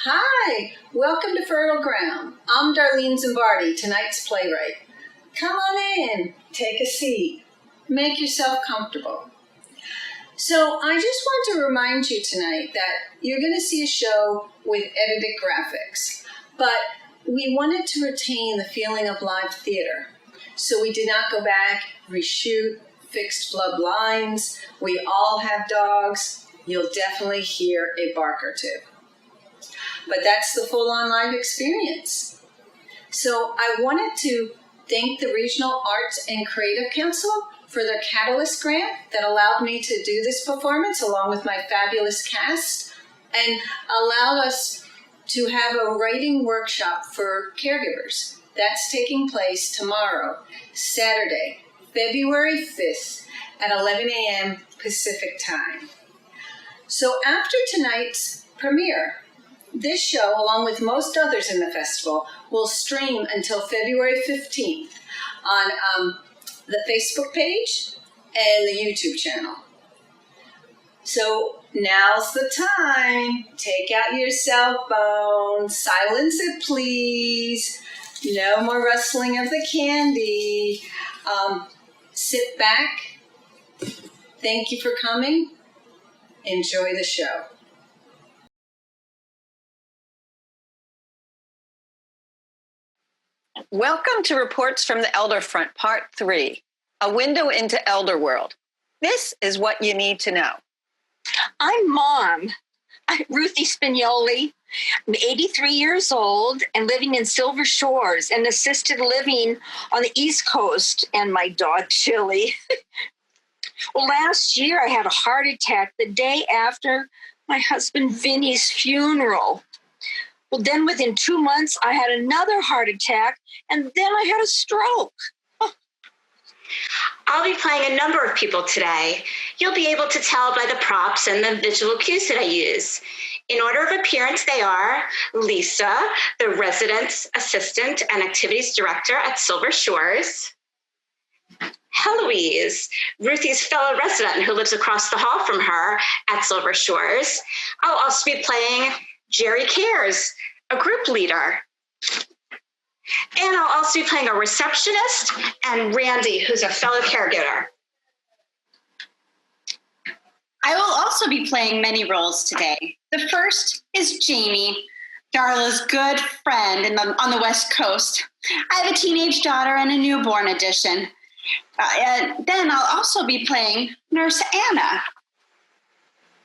Hi, welcome to Fertile Ground. I'm Darlene Zimbardi, tonight's playwright. Come on in, take a seat, make yourself comfortable. So I just want to remind you tonight that you're going to see a show with edited graphics, but we wanted to retain the feeling of live theater. So we did not go back, reshoot, fixed flub lines. We all have dogs. You'll definitely hear a bark or two. But that's the full-on live experience. So I wanted to thank the Regional Arts and Creative Council for their Catalyst grant that allowed me to do this performance along with my fabulous cast and allowed us to have a writing workshop for caregivers. That's taking place tomorrow, Saturday, February 5th at 11 a.m. Pacific time. So after tonight's premiere, this show, along with most others in the festival, will stream until February 15th on the Facebook page and the YouTube channel. So now's the time. Take out your cell phone. Silence it, please. No more rustling of the candy. Sit back. Thank you for coming. Enjoy the show. Welcome to Reports from the Elder Front, Part 3, a window into Elder World. This is what you need to know. I'm Mom. I'm Ruthie Spignoli. I'm 83 years old and living in Silver Shores and assisted living on the East Coast, and my dog, Chili. Well, last year I had a heart attack the day after my husband Vinny's funeral. Well, then within 2 months, I had another heart attack, and then I had a stroke. I'll be playing a number of people today. You'll be able to tell by the props and the visual cues that I use. In order of appearance, they are Lisa, the residence assistant and activities director at Silver Shores. Heloise, Ruthie's fellow resident who lives across the hall from her at Silver Shores. I'll also be playing Jerry Cares, a group leader. And I'll also be playing a receptionist and Randy, who's a fellow caregiver. I will also be playing many roles today. The first is Jamie, Darla's good friend on the West Coast. I have a teenage daughter and a newborn addition. And then I'll also be playing Nurse Anna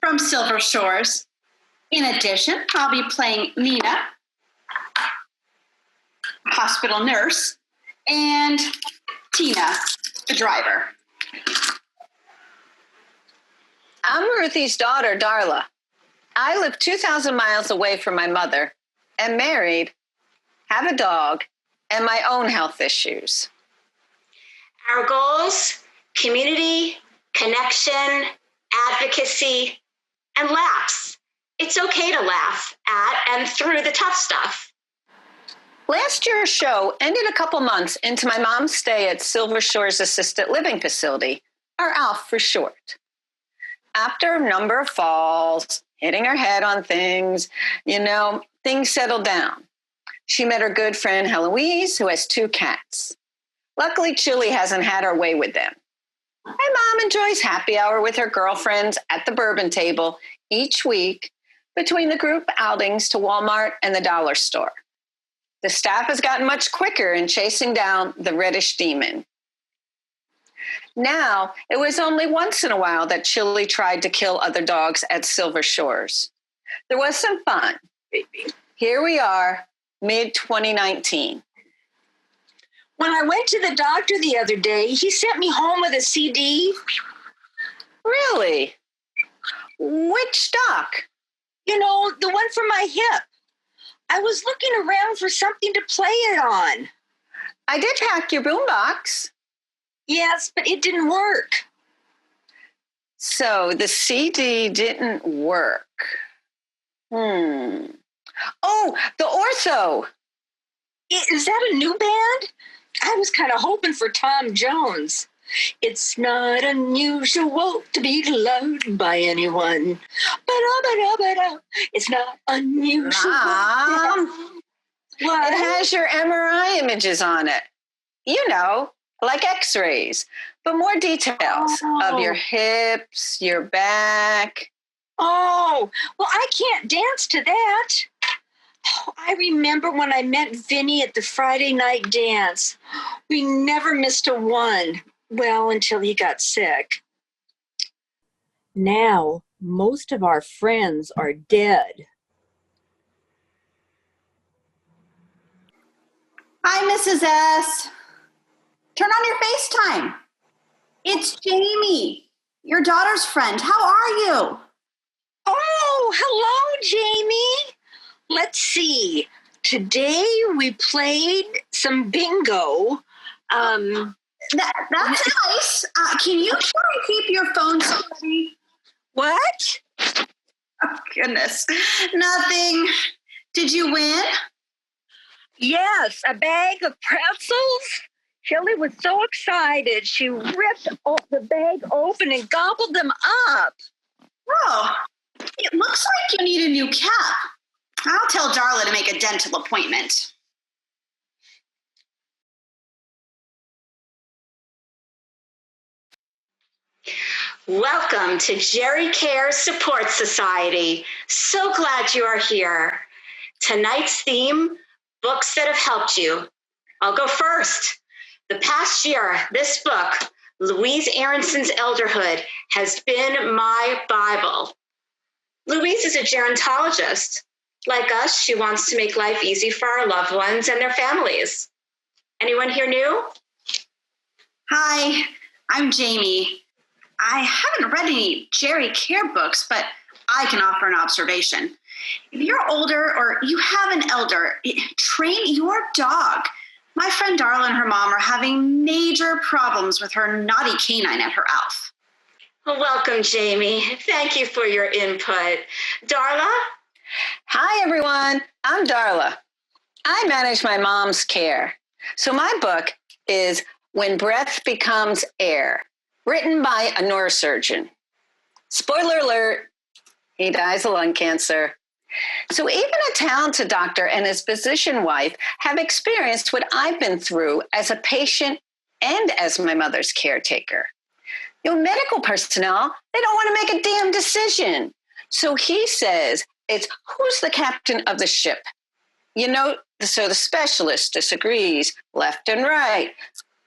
from Silver Shores. In addition, I'll be playing Nina, hospital nurse, and Tina, the driver. I'm Ruthie's daughter, Darla. I live 2,000 miles away from my mother, am married, have a dog, and my own health issues. Our goals: community, connection, advocacy, and laughs. It's okay to laugh at and through the tough stuff. Last year's show ended a couple months into my mom's stay at Silver Shores Assisted Living Facility, or ALF for short. After a number of falls, hitting her head on things, things settled down. She met her good friend Heloise, who has 2 cats. Luckily, Chili hasn't had her way with them. My mom enjoys happy hour with her girlfriends at the bourbon table each week between the group outings to Walmart and the dollar store. The staff has gotten much quicker in chasing down the reddish demon. Now, it was only once in a while that Chili tried to kill other dogs at Silver Shores. There was some fun. Here we are, mid-2019. When I went to the doctor the other day, he sent me home with a CD. Really? Which doc? The one for my hip. I was looking around for something to play it on. I did hack your boombox. Yes, but it didn't work. So the CD didn't work. Oh, the ortho. Is that a new band? I was kind of hoping for Tom Jones. It's not unusual to be loved by anyone. Ba-da-ba-da-ba-da. It's not unusual. Mom, What? it has your MRI images on it. You know, like x-rays, but more details of your hips, your back. Oh, well, I can't dance to that. Oh, I remember when I met Vinny at the Friday night dance. We never missed a one. Well, until he got sick. Now, most of our friends are dead. Hi, Mrs. S. Turn on your FaceTime. It's Jamie, your daughter's friend. How are you? Oh, hello, Jamie. Let's see. Today we played some bingo. That's nice. Can you try to keep your phone steady? What? Oh, goodness. Nothing. Did you win? Yes, a bag of pretzels. Shelley was so excited. She ripped the bag open and gobbled them up. Oh, it looks like you need a new cap. I'll tell Darla to make a dental appointment. Welcome to Jerry Cares Support Society. So glad you are here. Tonight's theme, books that have helped you. I'll go first. The past year, this book, Louise Aronson's Elderhood, has been my Bible. Louise is a gerontologist. Like us, she wants to make life easy for our loved ones and their families. Anyone here new? Hi, I'm Jamie. I haven't read any Jerry Care books, but I can offer an observation. If you're older or you have an elder, train your dog. My friend Darla and her mom are having major problems with her naughty canine at her ALF. Well, welcome, Jamie. Thank you for your input. Darla? Hi, everyone. I'm Darla. I manage my mom's care. So my book is When Breath Becomes Air, written by a neurosurgeon. Spoiler alert, he dies of lung cancer. So even a talented doctor and his physician wife have experienced what I've been through as a patient and as my mother's caretaker. Medical personnel, they don't want to make a damn decision. So he says, it's who's the captain of the ship? So the specialist disagrees left and right.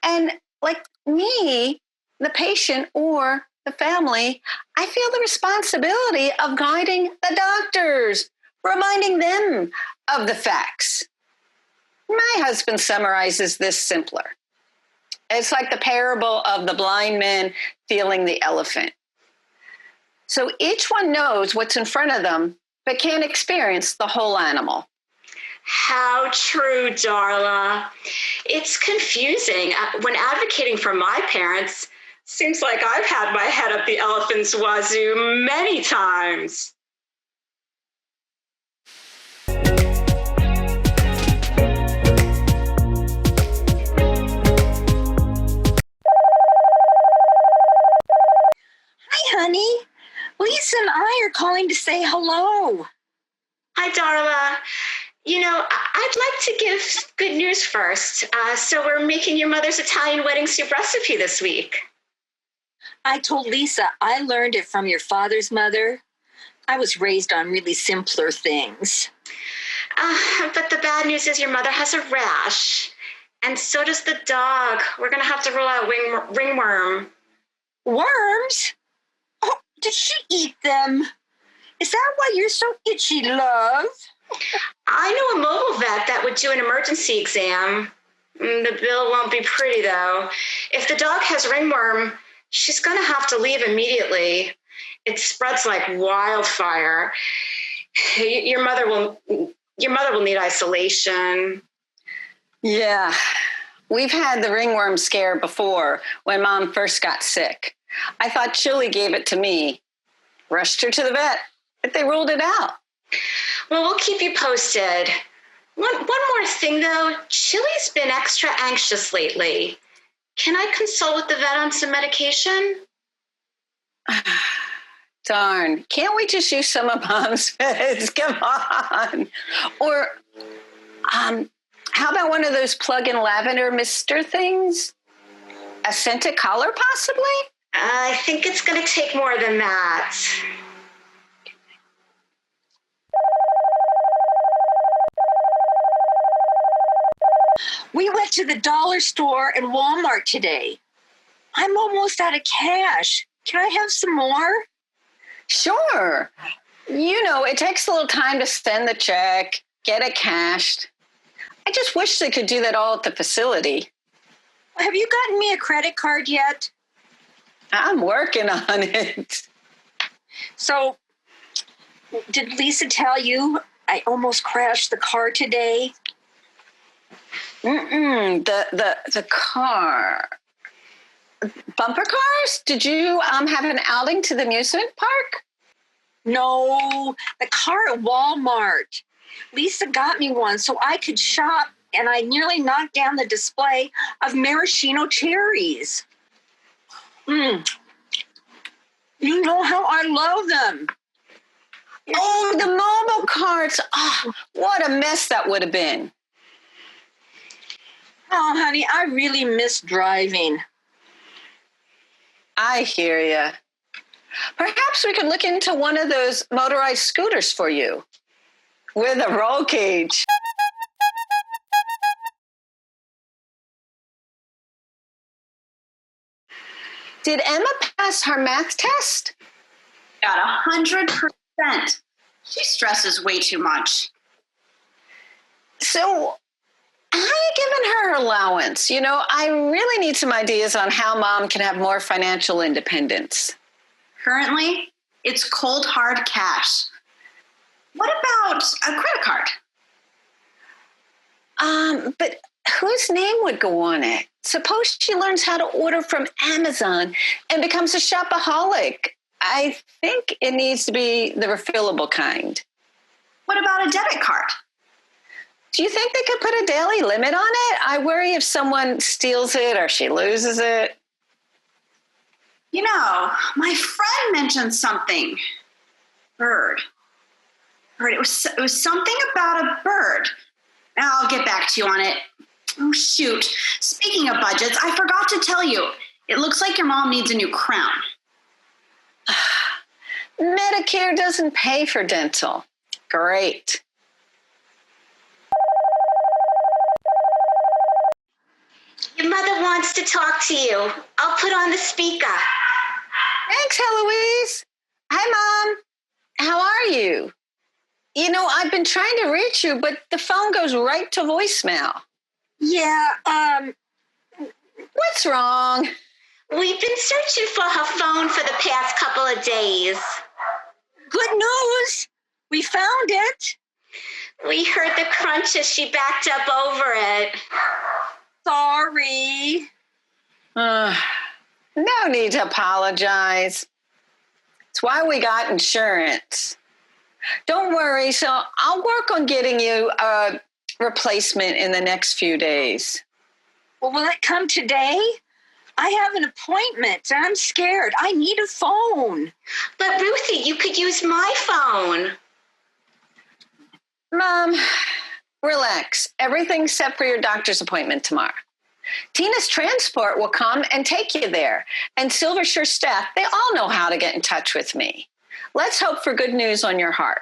And like me, the patient or the family, I feel the responsibility of guiding the doctors, reminding them of the facts. My husband summarizes this simpler. It's like the parable of the blind man feeling the elephant. So each one knows what's in front of them, but can't experience the whole animal. How true, Darla. It's confusing. When advocating for my parents, seems like I've had my head up the elephant's wazoo many times. Hi, honey. Lisa and I are calling to say hello. Hi, Darla. I'd like to give good news first. So we're making your mother's Italian wedding soup recipe this week. I told Lisa I learned it from your father's mother. I was raised on really simpler things. But the bad news is your mother has a rash. And so does the dog. We're going to have to rule out ringworm. Worms? Oh, did she eat them? Is that why you're so itchy, love? I know a mobile vet that would do an emergency exam. The bill won't be pretty, though. If the dog has ringworm, she's going to have to leave immediately. It spreads like wildfire. Your mother will need isolation. Yeah, we've had the ringworm scare before when Mom first got sick. I thought Chili gave it to me. Rushed her to the vet, but they ruled it out. Well, we'll keep you posted. One more thing, though. Chili's been extra anxious lately. Can I consult with the vet on some medication? Darn, can't we just use some of Mom's meds? Come on. Or how about one of those plug-in lavender mister things? A scented collar, possibly? I think it's going to take more than that. We went to the dollar store and Walmart today. I'm almost out of cash. Can I have some more? Sure. You know, it takes a little time to send the check, get it cashed. I just wish they could do that all at the facility. Have you gotten me a credit card yet? I'm working on it. So, did Lisa tell you I almost crashed the car today? The car. Bumper cars? Did you have an outing to the amusement park? No, the car at Walmart. Lisa got me one so I could shop, and I nearly knocked down the display of maraschino cherries. You know how I love them. Oh, the mobile carts. Oh, what a mess that would have been. Oh, honey, I really miss driving. I hear you. Perhaps we could look into one of those motorized scooters for you with a roll cage. Did Emma pass her math test? Got 100%. She stresses way too much. So, how are you giving her allowance? You know, I really need some ideas on how Mom can have more financial independence. Currently, it's cold, hard cash. What about a credit card? But whose name would go on it? Suppose she learns how to order from Amazon and becomes a shopaholic. I think it needs to be the refillable kind. What about a debit card? Do you think they could put a daily limit on it? I worry if someone steals it or she loses it. You know, my friend mentioned something. Bird. It was something about a bird. I'll get back to you on it. Oh, shoot. Speaking of budgets, I forgot to tell you. It looks like your mom needs a new crown. Medicare doesn't pay for dental. Great. Your mother wants to talk to you. I'll put on the speaker. Thanks, Heloise. Hi, Mom. How are you? You know, I've been trying to reach you, but the phone goes right to voicemail. Yeah, What's wrong? We've been searching for her phone for the past couple of days. good news. We found it. We heard the crunch as she backed up over it. Sorry. No need to apologize. It's why we got insurance. Don't worry. So I'll work on getting you a replacement in the next few days. Well, will it come today? I have an appointment and I'm scared. I need a phone. But Ruthie, you could use my phone. Mom, relax. Everything's set for your doctor's appointment tomorrow. Tina's transport will come and take you there. And Silvershire staff, they all know how to get in touch with me. Let's hope for good news on your heart.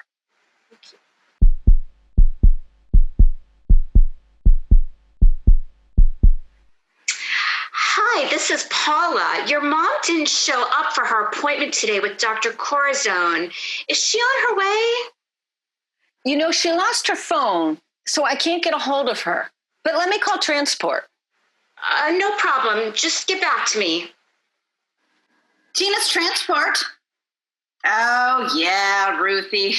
Hi, this is Paula. Your mom didn't show up for her appointment today with Dr. Corazon. Is she on her way? You know, she lost her phone, so I can't get a hold of her. But let me call transport. No problem. Just get back to me. Tina's transport. Oh, yeah, Ruthie.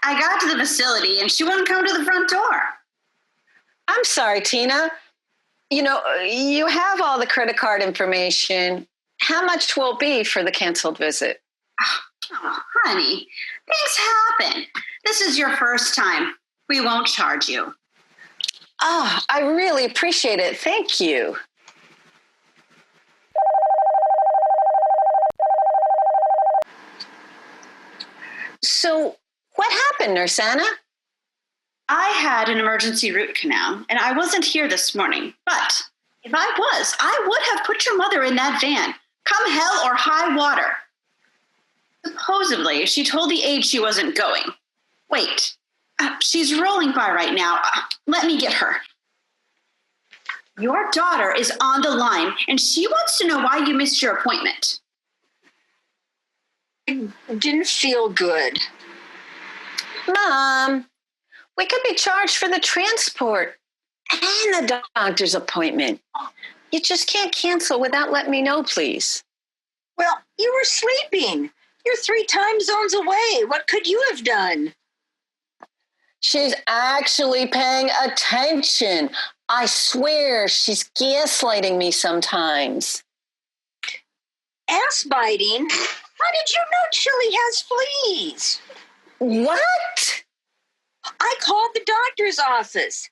I got to the facility and she wouldn't come to the front door. I'm sorry, Tina. You know, you have all the credit card information. How much will it be for the canceled visit? Oh, honey, things happen. This is your first time. We won't charge you. Oh, I really appreciate it. Thank you. So what happened, Nurse Anna? I had an emergency root canal, and I wasn't here this morning. But if I was, I would have put your mother in that van, come hell or high water. Supposedly, she told the aide she wasn't going. Wait, she's rolling by right now. Let me get her. Your daughter is on the line, and she wants to know why you missed your appointment. I didn't feel good. Mom, we could be charged for the transport and the doctor's appointment. You just can't cancel without letting me know, please. Well, you were sleeping. You're 3 time zones away. What could you have done? She's actually paying attention. I swear she's gaslighting me sometimes. Ass biting? How did you know Chili has fleas? What? I called the doctor's office,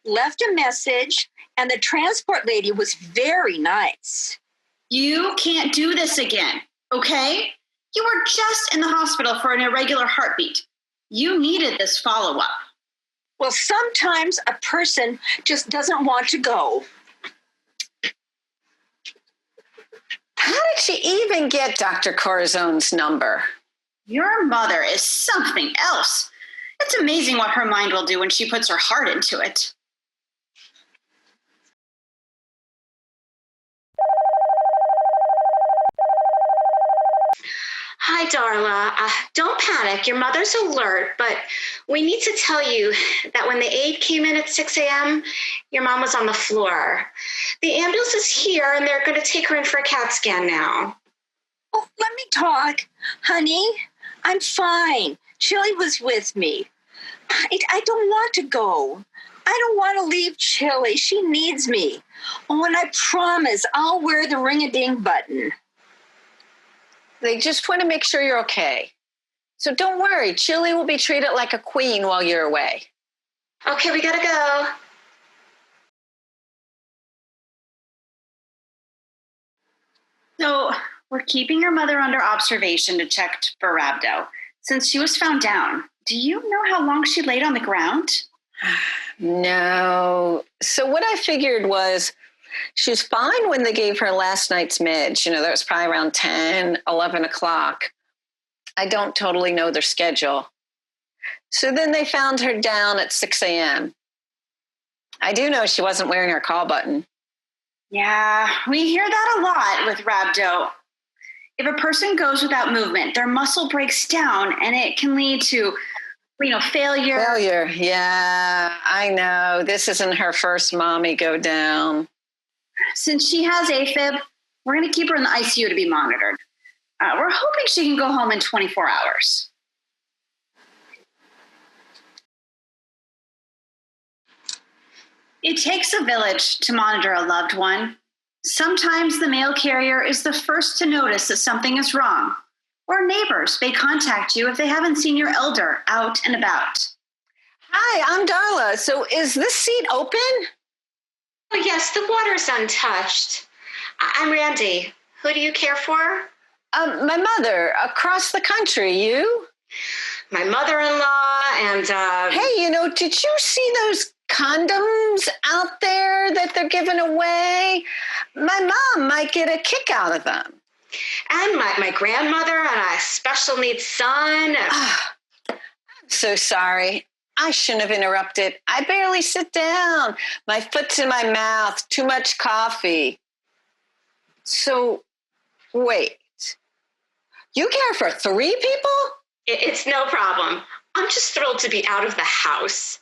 left a message, and the transport lady was very nice. You can't do this again, okay? You were just in the hospital for an irregular heartbeat. You needed this follow-up. Well, sometimes a person just doesn't want to go. How did she even get Dr. Corazone's number? Your mother is something else. It's amazing what her mind will do when she puts her heart into it. Hi, Darla. Don't panic. Your mother's alert, but we need to tell you that when the aide came in at 6 a.m., your mom was on the floor. The ambulance is here, and they're going to take her in for a CAT scan now. Oh, let me talk. Honey, I'm fine. Chili was with me. I don't want to go. I don't want to leave Chili. She needs me. Oh, and I promise I'll wear the ring-a-ding button. They just want to make sure you're okay. So don't worry, Chili will be treated like a queen while you're away. Okay, we gotta go. So we're keeping your mother under observation to check for rhabdo. Since she was found down, do you know how long she laid on the ground? No. So what I figured was she was fine when they gave her last night's meds. That was probably around 10, 11 o'clock. I don't totally know their schedule. So then they found her down at 6 a.m. I do know she wasn't wearing her call button. Yeah, we hear that a lot with rhabdo. If a person goes without movement, their muscle breaks down and it can lead to, failure. Failure, yeah, I know. This isn't her first mommy go down. Since she has AFib, we're going to keep her in the ICU to be monitored. We're hoping she can go home in 24 hours. It takes a village to monitor a loved one. Sometimes the mail carrier is the first to notice that something is wrong, or neighbors may contact you if they haven't seen your elder out and about. Hi, I'm Darla. So is this seat open? Oh, yes, the water's untouched. I'm Randy. Who do you care for? My mother, across the country. You? My mother-in-law and, Hey, did you see those condoms out there that they're giving away? My mom might get a kick out of them. And my grandmother and a special needs son. I'm so sorry. I shouldn't have interrupted. I barely sit down. My foot's in my mouth. Too much coffee. So, wait. You care for 3 people? It's no problem. I'm just thrilled to be out of the house.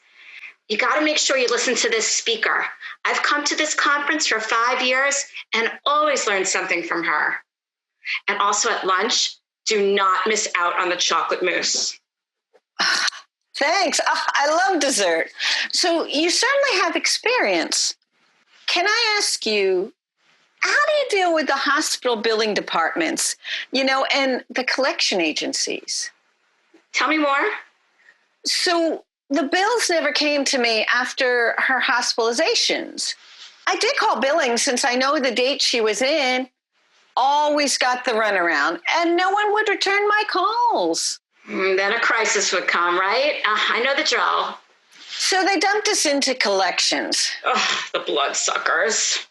You got to make sure you listen to this speaker. I've come to this conference for 5 years and always learned something from her. And also at lunch, do not miss out on the chocolate mousse. Thanks. I love dessert. So you certainly have experience. Can I ask you, how do you deal with the hospital billing departments, and the collection agencies? Tell me more. So the bills never came to me after her hospitalizations. I did call billing since I know the date she was in. Always got the runaround, and no one would return my calls. Then a crisis would come, right? I know the drill. So they dumped us into collections. Ugh, the bloodsuckers.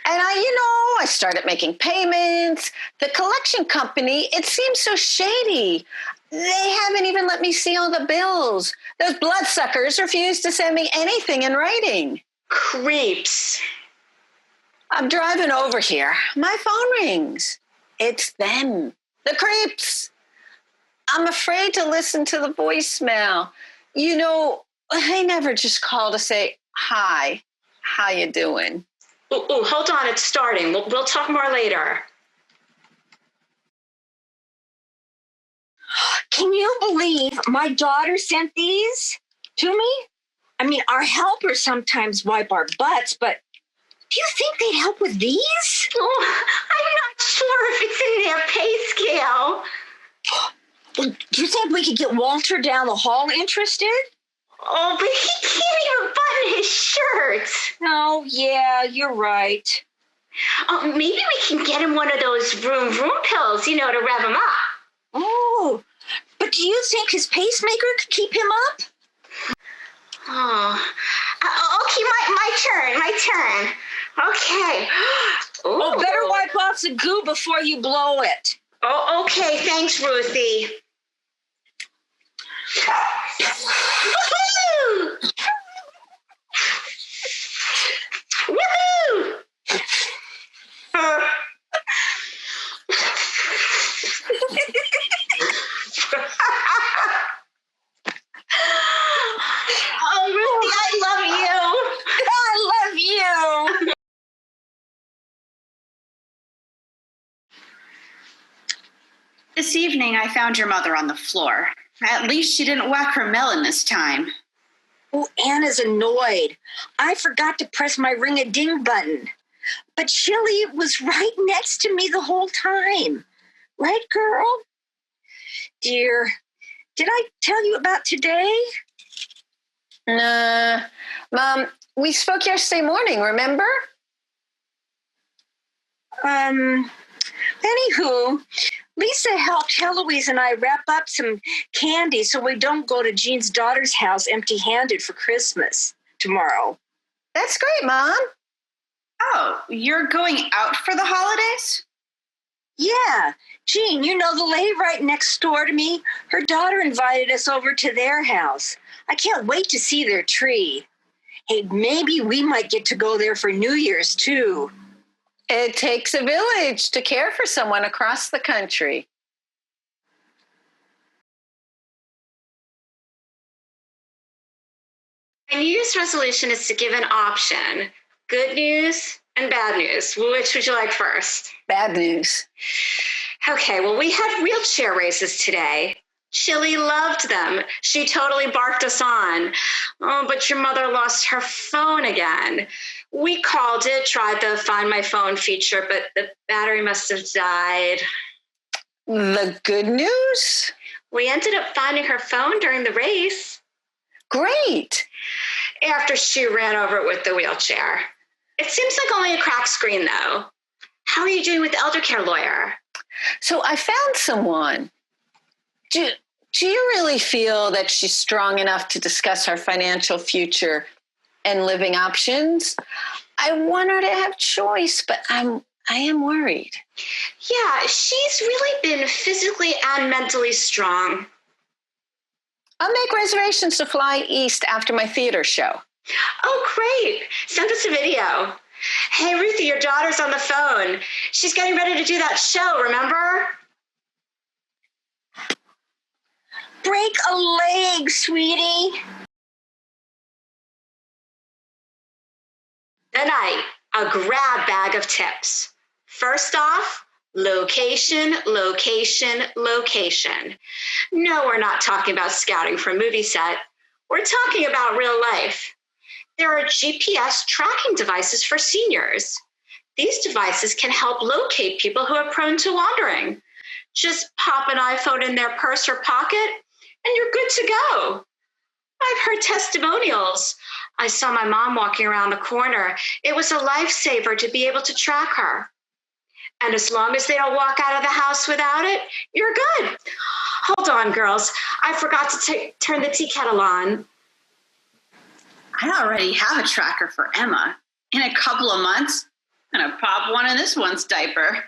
And I started making payments. The collection company, it seems so shady. They haven't even let me see all the bills. Those bloodsuckers refused to send me anything in writing. Creeps. I'm driving over here. My phone rings. It's them, the creeps. I'm afraid to listen to the voicemail. They never just call to say, hi, how you doing? Ooh, hold on, it's starting. We'll talk more later. Can you believe my daughter sent these to me? I mean, our helpers sometimes wipe our butts, but do you think they'd help with these? Oh, I'm not sure if it's in their pay scale. Do you think we could get Walter down the hall interested? Oh, but he can't even button his shirt. Oh, yeah, you're right. Oh, maybe we can get him one of those vroom pills, to rev him up. Oh, but do you think his pacemaker could keep him up? Oh, okay, my turn. Okay. Ooh. Oh, better wipe off the goo before you blow it. Oh, okay, thanks, Ruthie. Woohoo! Woohoo! Oh, Ruthie, I love you. I love you. This evening, I found your mother on the floor. At least she didn't whack her melon this time. Oh, Anna's annoyed. I forgot to press my ring-a-ding button. But Chili was right next to me the whole time. Right, girl? Dear, did I tell you about today? Nah. Mom, we spoke yesterday morning, remember? Anywho, Lisa helped Heloise and I wrap up some candy so we don't go to Jean's daughter's house empty-handed for Christmas tomorrow. That's great, Mom. Oh, you're going out for the holidays? Yeah, Jean, the lady right next door to me, her daughter invited us over to their house. I can't wait to see their tree. Hey, maybe we might get to go there for New Year's, too. It takes a village to care for someone across the country. My New Year's resolution is to give an option. Good news and bad news. Which would you like first? Bad news. Okay, well, we had wheelchair races today. Chili loved them. She totally barked us on. Oh, but your mother lost her phone again. We called it, tried the Find My Phone feature, but the battery must have died. The good news? We ended up finding her phone during the race. Great. After she ran over it with the wheelchair. It seems like only a cracked screen, though. How are you doing with the elder care lawyer? So I found someone. Do you really feel that she's strong enough to discuss her financial future and living options? I want her to have choice, but I am worried. Yeah, she's really been physically and mentally strong. I'll make reservations to fly east after my theater show. Oh, great. Send us a video. Hey, Ruthie, your daughter's on the phone. She's getting ready to do that show, remember? Break a leg, sweetie. Tonight, a grab bag of tips. First off, location, location, location. No, we're not talking about scouting for a movie set. We're talking about real life. There are GPS tracking devices for seniors. These devices can help locate people who are prone to wandering. Just pop an iPhone in their purse or pocket, and you're good to go. I've heard testimonials. I saw my mom walking around the corner. It was a lifesaver to be able to track her. And as long as they don't walk out of the house without it, you're good. Hold on, girls. I forgot to turn the tea kettle on. I already have a tracker for Emma. In a couple of months, I'm going to pop one in this one's diaper.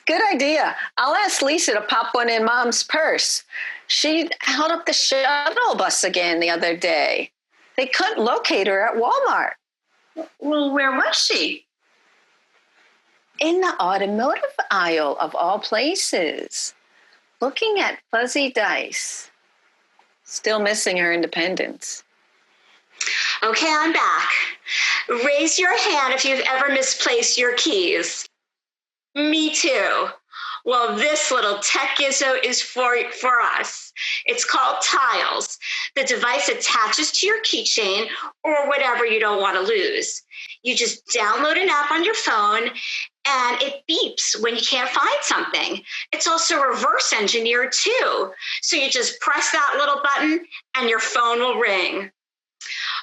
Good idea. I'll ask Lisa to pop one in Mom's purse. She held up the shuttle bus again the other day. They couldn't locate her at Walmart. Well, where was she? In the automotive aisle of all places, looking at fuzzy dice. Still missing her independence. Okay, I'm back. Raise your hand if you've ever misplaced your keys. Me too. Well, this little tech gizmo is for us. It's called Tiles. The device attaches to your keychain or whatever you don't want to lose. You just download an app on your phone and it beeps when you can't find something. It's also reverse engineered too. So you just press that little button and your phone will ring.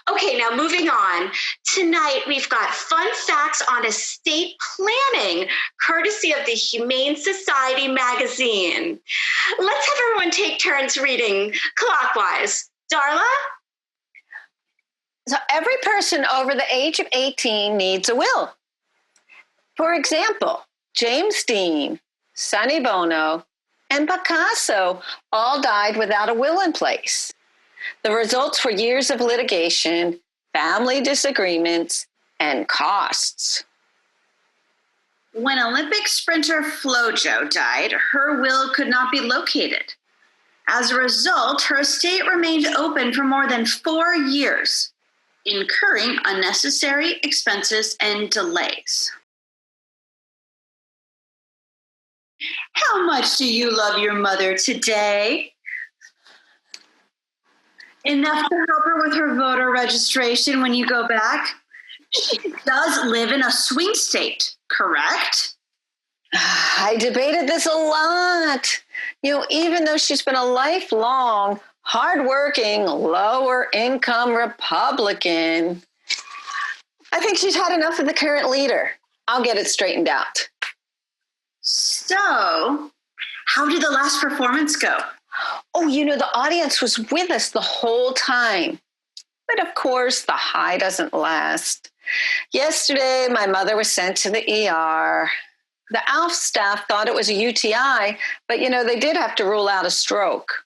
Okay, now moving on. Tonight, we've got fun facts on estate planning, courtesy of the Humane Society magazine. Let's have everyone take turns reading clockwise. Darla? So every person over the age of 18 needs a will. For example, James Dean, Sonny Bono, and Picasso all died without a will in place. The results were years of litigation, family disagreements, and costs. When Olympic sprinter Flojo died, her will could not be located. As a result, her estate remained open for more than 4 years, incurring unnecessary expenses and delays. How much do you love your mother today? Enough to help her with her voter registration when you go back? She does live in a swing state, correct? I debated this a lot. Even though she's been a lifelong, hardworking, lower income Republican, I think she's had enough of the current leader. I'll get it straightened out. So, how did the last performance go? Oh, the audience was with us the whole time. But of course, the high doesn't last. Yesterday, my mother was sent to the ER. The ALF staff thought it was a UTI, but they did have to rule out a stroke.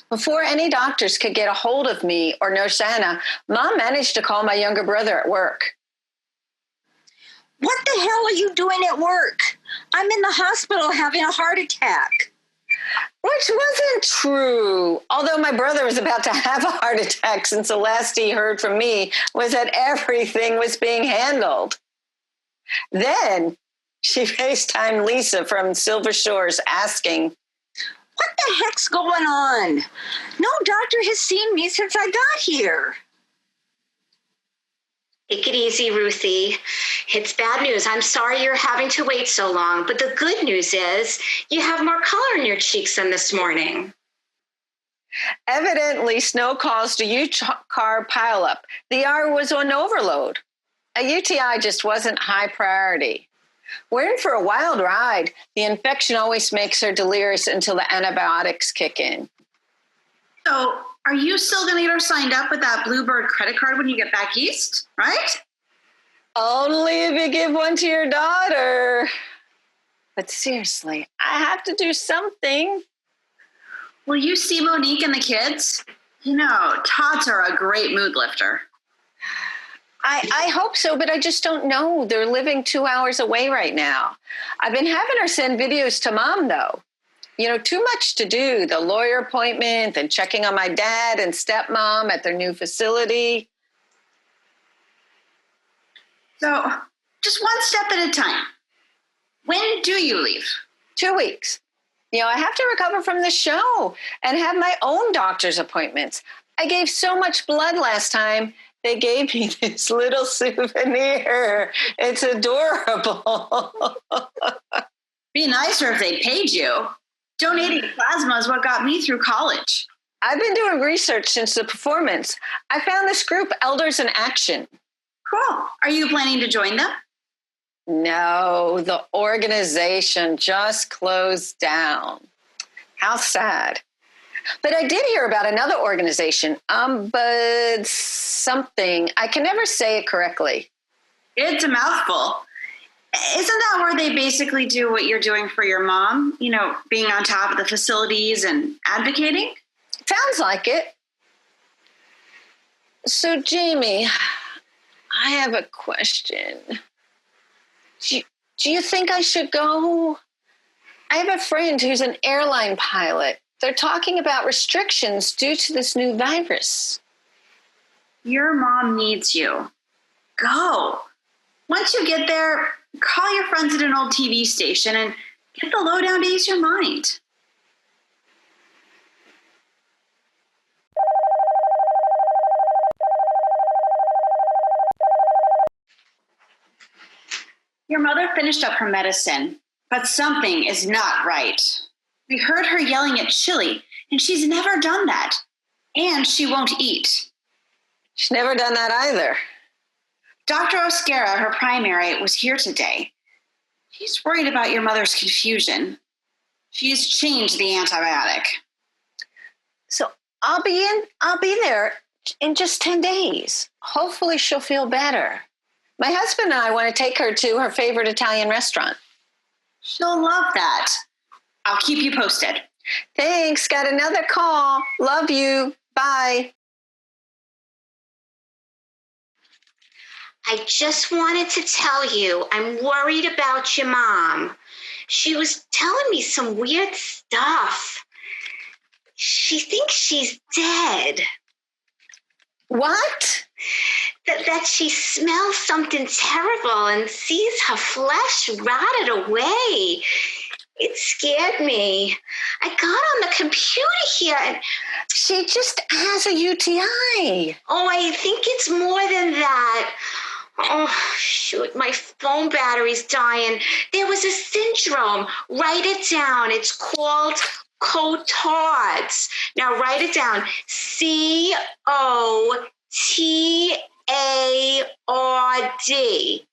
Before any doctors could get a hold of me or Nurse Anna, Mom managed to call my younger brother at work. What the hell are you doing at work? I'm in the hospital having a heart attack. Which wasn't true. Although my brother was about to have a heart attack since the last he heard from me was that everything was being handled. Then she FaceTimed Lisa from Silver Shores asking, What the heck's going on? No doctor has seen me since I got here. Take it easy, Ruthie. It's bad news. I'm sorry you're having to wait so long, but the good news is you have more color in your cheeks than this morning. Evidently, snow caused a huge car pileup. The ER was on overload. A UTI just wasn't high priority. We're in for a wild ride. The infection always makes her delirious until the antibiotics kick in. So, are you still going to get her signed up with that Bluebird credit card when you get back east, right? Only if you give one to your daughter. But seriously, I have to do something. Will you see Monique and the kids? Tots are a great mood lifter. I hope so, but I just don't know. They're living 2 hours away right now. I've been having her send videos to Mom, though. Too much to do. The lawyer appointment and checking on my dad and stepmom at their new facility. So, just one step at a time. When do you leave? 2 weeks. I have to recover from the show and have my own doctor's appointments. I gave so much blood last time. They gave me this little souvenir. It's adorable. Be nicer if they paid you. Donating plasma is what got me through college. I've been doing research since the performance. I found this group, Elders in Action. Cool. Are you planning to join them? No, the organization just closed down. How sad. But I did hear about another organization, but something. I can never say it correctly. It's a mouthful. Isn't that where they basically do what you're doing for your mom? You know, being on top of the facilities and advocating? Sounds like it. So, Jamie, I have a question. Do you think I should go? I have a friend who's an airline pilot. They're talking about restrictions due to this new virus. Your mom needs you. Go. Once you get there, call your friends at an old TV station and get the lowdown to ease your mind. Your mother finished up her medicine, but something is not right. We heard her yelling at Chili, and she's never done that. And she won't eat. She's never done that either. Dr. Oscara, her primary, was here today. She's worried about your mother's confusion. She's changed the antibiotic. So I'll be there in just 10 days. Hopefully she'll feel better. My husband and I want to take her to her favorite Italian restaurant. She'll love that. I'll keep you posted. Thanks. Got another call. Love you. Bye. I just wanted to tell you, I'm worried about your mom. She was telling me some weird stuff. She thinks she's dead. What? That she smells something terrible and sees her flesh rotted away. It scared me. I got on the computer here and... She just has a UTI. Oh, I think it's more than that. Oh, shoot, my phone battery's dying. There was a syndrome. Write it down. It's called Cotard's. Now write it down. COTARD.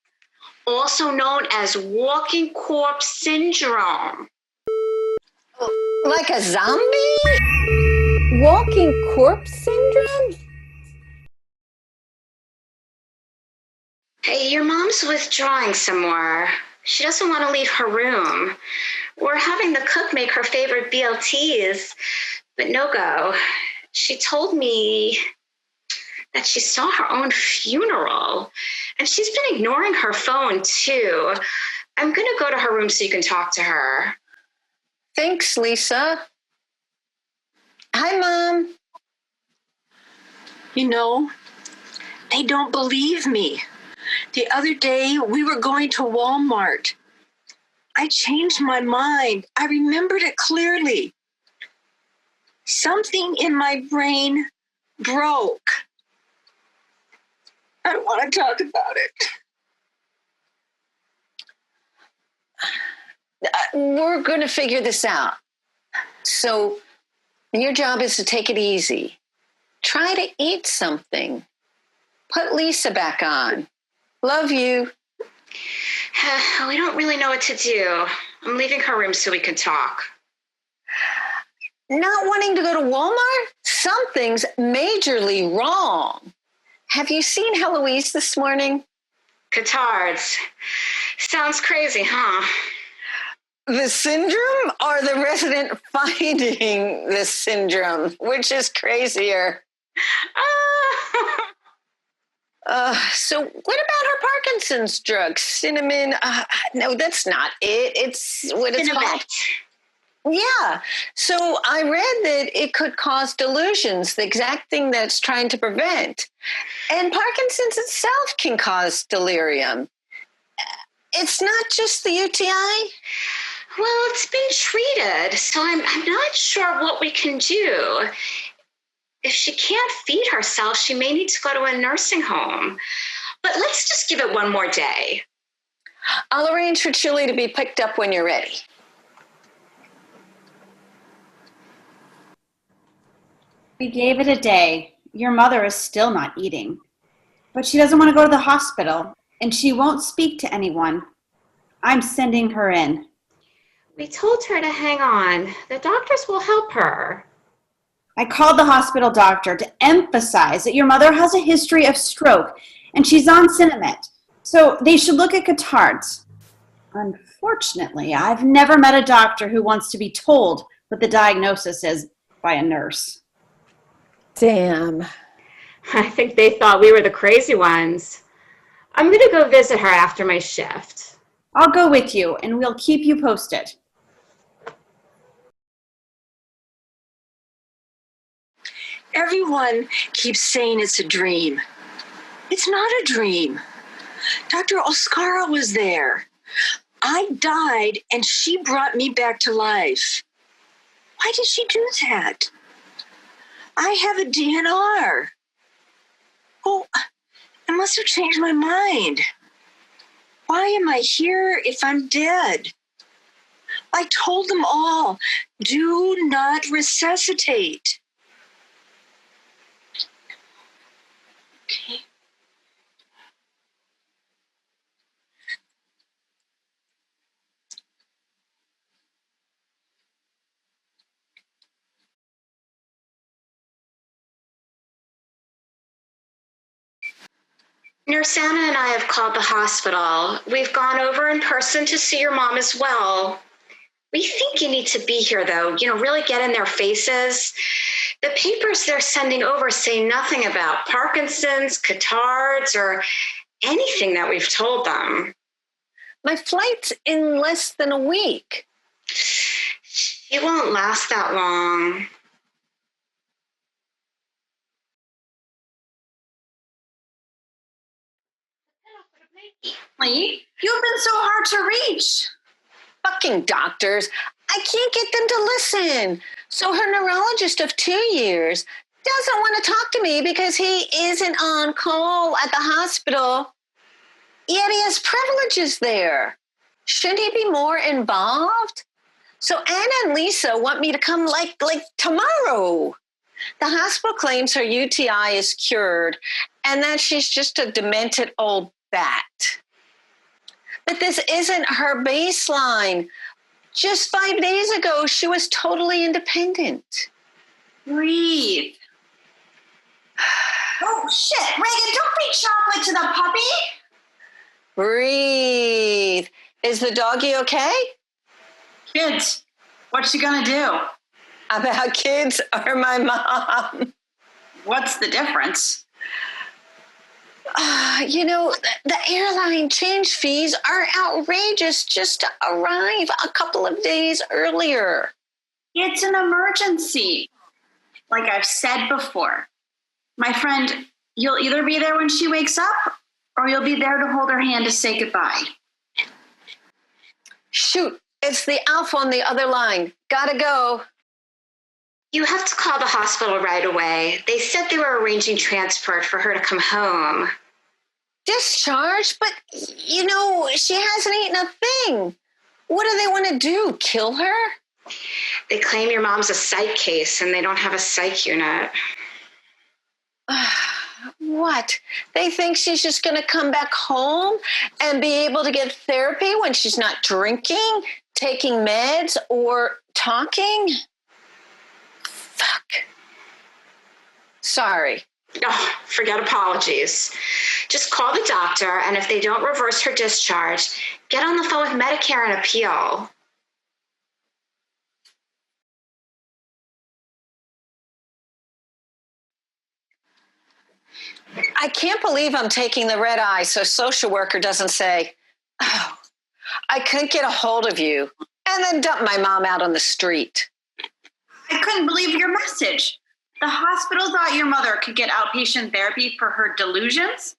Also known as walking corpse syndrome. Like a zombie? Walking corpse syndrome? Hey, your mom's withdrawing some more. She doesn't want to leave her room. We're having the cook make her favorite BLTs, but no go. She told me that she saw her own funeral, and she's been ignoring her phone too. I'm going to go to her room so you can talk to her. Thanks, Lisa. Hi, Mom. You know, they don't believe me. The other day, we were going to Walmart. I changed my mind. I remembered it clearly. Something in my brain broke. I don't want to talk about it. We're going to figure this out. So your job is to take it easy. Try to eat something. Put Lisa back on. Love you. We don't really know what to do. I'm leaving her room so we can talk. Not wanting to go to Walmart? Something's majorly wrong. Have you seen Heloise this morning? Catards. Sounds crazy, huh? The syndrome or the resident finding the syndrome? Which is crazier? So what about her Parkinson's drug? Cinnamon? No, that's not it. It's what it's called. Yeah. So I read that it could cause delusions, the exact thing that it's trying to prevent. And Parkinson's itself can cause delirium. It's not just the UTI? Well, it's been treated, so I'm not sure what we can do. If she can't feed herself, she may need to go to a nursing home. But let's just give it one more day. I'll arrange for Chili to be picked up when you're ready. We gave it a day. Your mother is still not eating. But she doesn't want to go to the hospital, and she won't speak to anyone. I'm sending her in. We told her to hang on. The doctors will help her. I called the hospital doctor to emphasize that your mother has a history of stroke and she's on Cinemet, so they should look at catarrhs. Unfortunately, I've never met a doctor who wants to be told what the diagnosis is by a nurse. Damn. I think they thought we were the crazy ones. I'm going to go visit her after my shift. I'll go with you and we'll keep you posted. Everyone keeps saying it's a dream. It's not a dream. Dr. Oscara was there. I died and she brought me back to life. Why did she do that? I have a DNR. Oh, I must have changed my mind. Why am I here if I'm dead? I told them all, do not resuscitate. Okay. Nurse Anna and I have called the hospital. We've gone over in person to see your mom as well. We think you need to be here, though, really get in their faces. The papers they're sending over say nothing about Parkinson's, catarrhs, or anything that we've told them. My flight's in less than a week. It won't last that long. Lee, you've been so hard to reach. Fucking doctors. I can't get them to listen. So her neurologist of 2 years doesn't want to talk to me because he isn't on call at the hospital. Yet he has privileges there. Shouldn't he be more involved? So Anna and Lisa want me to come like tomorrow. The hospital claims her UTI is cured and that she's just a demented old bat. But this isn't her baseline. Just 5 days ago, she was totally independent. Breathe. Oh, shit. Reagan, don't feed chocolate to the puppy. Breathe. Is the doggy okay? Kids, what's she gonna do? About kids or my mom? What's the difference? The airline change fees are outrageous just to arrive a couple of days earlier. It's an emergency. Like I've said before, my friend, you'll either be there when she wakes up or you'll be there to hold her hand to say goodbye. Shoot, it's the Alpha on the other line. Gotta go. You have to call the hospital right away. They said they were arranging transport for her to come home. Discharged? But, she hasn't eaten a thing. What do they want to do, kill her? They claim your mom's a psych case and they don't have a psych unit. What? They think she's just going to come back home and be able to get therapy when she's not drinking, taking meds, or talking? Fuck. Sorry. Oh, forget apologies. Just call the doctor, and if they don't reverse her discharge, get on the phone with Medicare and appeal. I can't believe I'm taking the red eye so social worker doesn't say, oh, I couldn't get a hold of you, and then dump my mom out on the street. I couldn't believe your message. The hospital thought your mother could get outpatient therapy for her delusions?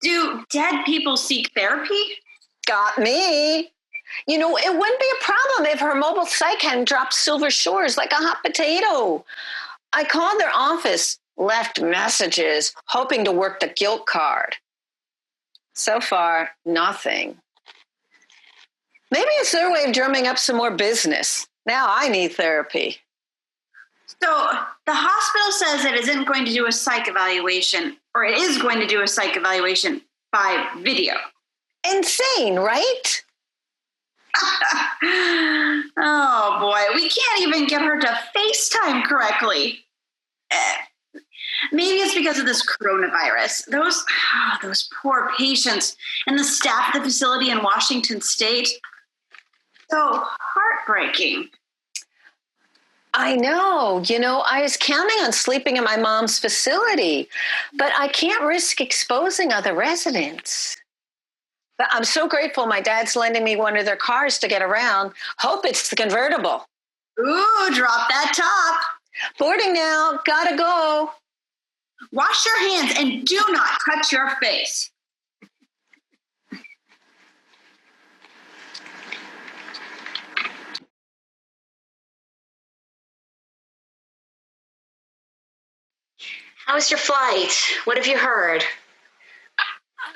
Do dead people seek therapy? Got me. It wouldn't be a problem if her mobile psych hadn't dropped Silver Shores like a hot potato. I called their office, left messages, hoping to work the guilt card. So far, nothing. Maybe it's their way of drumming up some more business. Now I need therapy. So the hospital says it isn't going to do a psych evaluation, or it is going to do a psych evaluation by video. Insane, right? Oh boy, we can't even get her to FaceTime correctly. Maybe it's because of this coronavirus. Those poor patients and the staff at the facility in Washington State. So heartbreaking. I know. I was counting on sleeping in my mom's facility, but I can't risk exposing other residents. But I'm so grateful my dad's lending me one of their cars to get around. Hope it's the convertible. Ooh, drop that top. Boarding now. Gotta go. Wash your hands and do not touch your face. How was your flight? What have you heard?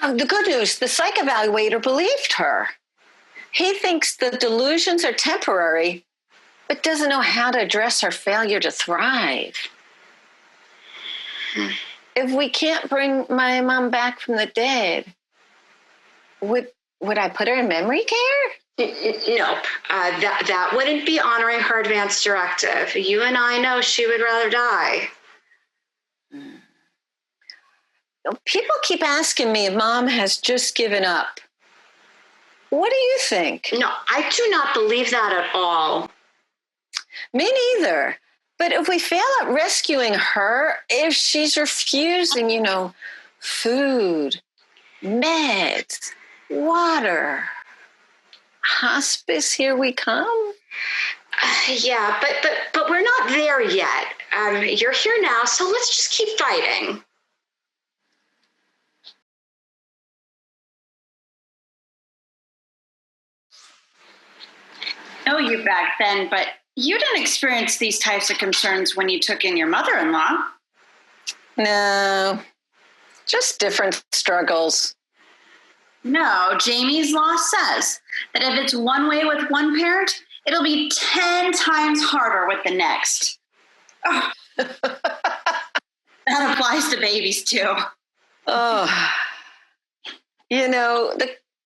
The good news, the psych evaluator believed her. He thinks the delusions are temporary, but doesn't know how to address her failure to thrive. If we can't bring my mom back from the dead, would I put her in memory care? Nope. That wouldn't be honoring her advance directive. You and I know she would rather die. People keep asking me if Mom has just given up. What do you think? No, I do not believe that at all. Me neither. But if we fail at rescuing her, if she's refusing, food, meds, water, hospice, here we come. Yeah, but we're not there yet. You're here now, so let's just keep fighting. Know you back then, but you didn't experience these types of concerns when you took in your mother-in-law. No, just different struggles. No, Jamie's law says that if it's one way with one parent, it'll be 10 times harder with the next. Oh. That applies to babies too. Oh,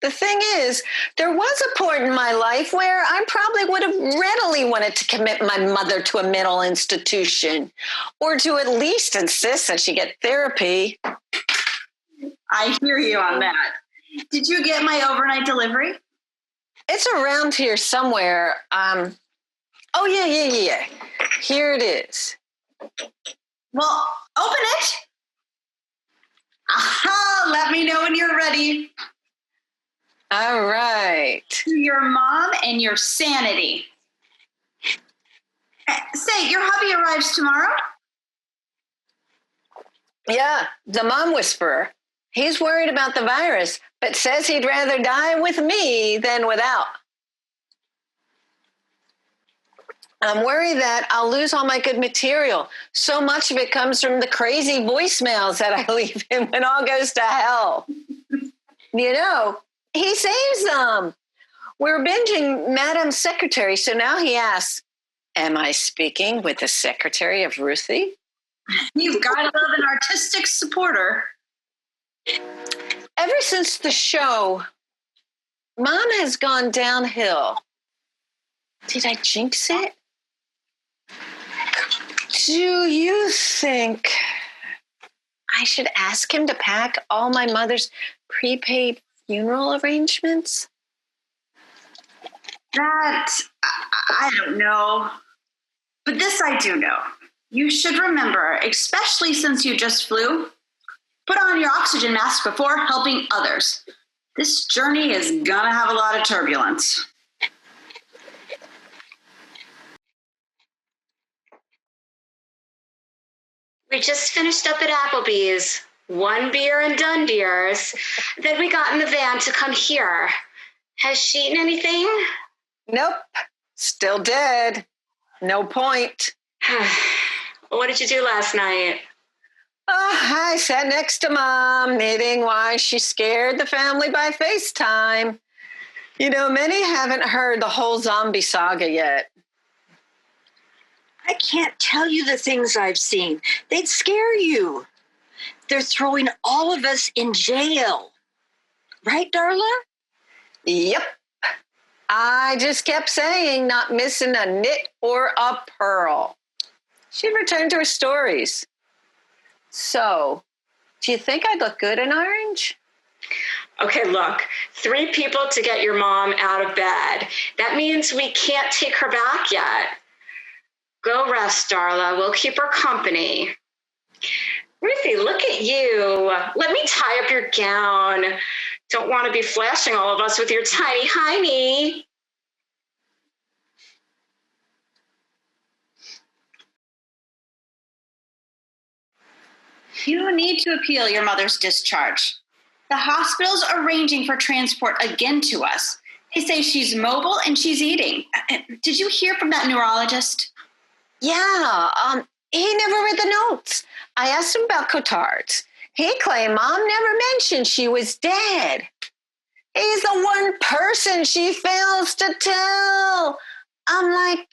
the thing is, there was a point in my life where I probably would have readily wanted to commit my mother to a mental institution, or to at least insist that she get therapy. I hear you on that. Did you get my overnight delivery? It's around here somewhere. Oh, yeah. Here it is. Well, open it. Aha, let me know when you're ready. All right. To your mom and your sanity. Say, your hubby arrives tomorrow? Yeah, the mom whisperer. He's worried about the virus, but says he'd rather die with me than without. I'm worried that I'll lose all my good material. So much of it comes from the crazy voicemails that I leave him when all goes to hell. He saves them. We're binging Madam's secretary, so now he asks, am I speaking with the secretary of Ruthie? You've got to love an artistic supporter. Ever since the show, Mom has gone downhill. Did I jinx it? Do you think I should ask him to pack all my mother's prepaid funeral arrangements? That, I don't know. But this I do know. You should remember, especially since you just flew, put on your oxygen mask before helping others. This journey is gonna have a lot of turbulence. We just finished up at Applebee's. 1 beer and done, dears. Then we got in the van to come here. Has she eaten anything? Nope. Still dead. No point. What did you do last night? I sat next to Mom, knitting why she scared the family by FaceTime. Many haven't heard the whole zombie saga yet. I can't tell you the things I've seen. They'd scare you. They're throwing all of us in jail. Right, Darla? Yep. I just kept saying, not missing a knit or a pearl. She'd returned to her stories. So, do you think I'd look good in orange? Okay, look, 3 people to get your mom out of bed. That means we can't take her back yet. Go rest, Darla. We'll keep her company. Ruthie, look at you. Let me tie up your gown. Don't want to be flashing all of us with your tiny hiney. You need to appeal your mother's discharge. The hospital's arranging for transport again to us. They say she's mobile and she's eating. Did you hear from that neurologist? Yeah, he never read the notes. I asked him about Cotards. He claimed Mom never mentioned she was dead. He's the one person she fails to tell. I'm like,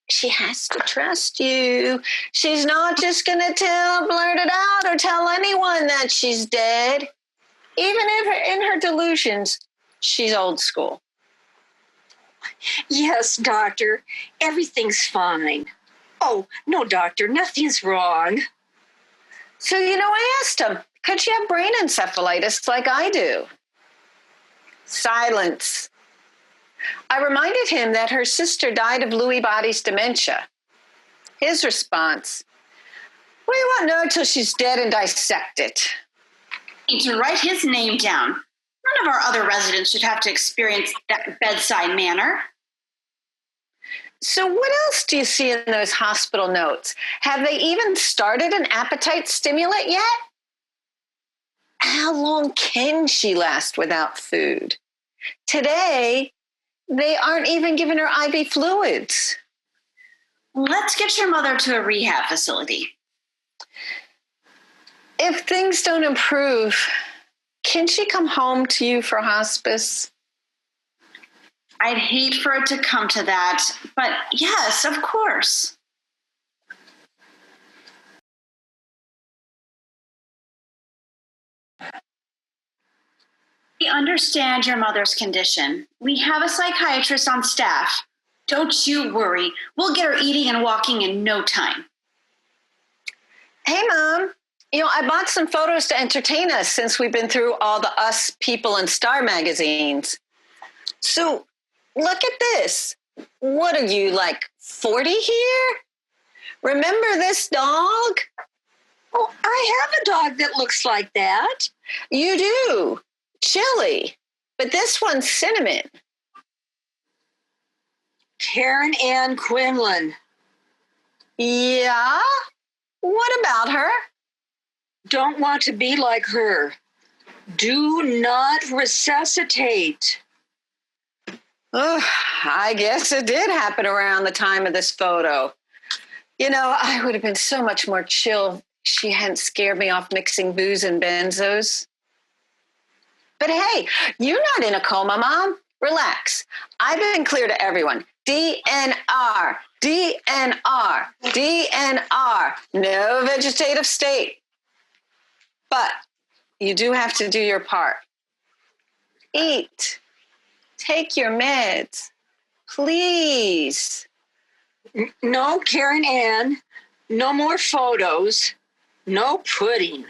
she has to trust you. She's not just going to blurt it out or tell anyone that she's dead. Even if in her delusions, she's old school. Yes, doctor, everything's fine. Oh, no, doctor, nothing's wrong. So, I asked him, could she have brain encephalitis like I do? Silence. I reminded him that her sister died of Lewy body's dementia. His response, we won't know till she's dead and dissected. Need to write his name down. None of our other residents should have to experience that bedside manner. So what else do you see in those hospital notes? Have they even started an appetite stimulant yet? How long can she last without food? Today, they aren't even giving her IV fluids. Let's get your mother to a rehab facility. If things don't improve, can she come home to you for hospice? I'd hate for it to come to that, but yes, of course. We understand your mother's condition. We have a psychiatrist on staff. Don't you worry. We'll get her eating and walking in no time. Hey, Mom. I bought some photos to entertain us since we've been through all the Us, People, and Star magazines. So, look at this. What are you, like 40 here? Remember this dog? Oh, I have a dog that looks like that. You do. Chili. But this one's Cinnamon. Karen Ann Quinlan. Yeah? What about her? Don't want to be like her. Do not resuscitate. I guess it did happen around the time of this photo. I would have been so much more chill if she hadn't scared me off mixing booze and benzos. But hey, you're not in a coma, Mom. Relax. I've been clear to everyone. DNR, DNR, DNR. No vegetative state. But you do have to do your part. Eat. Take your meds. Please. No, Karen Ann. No more photos. No pudding.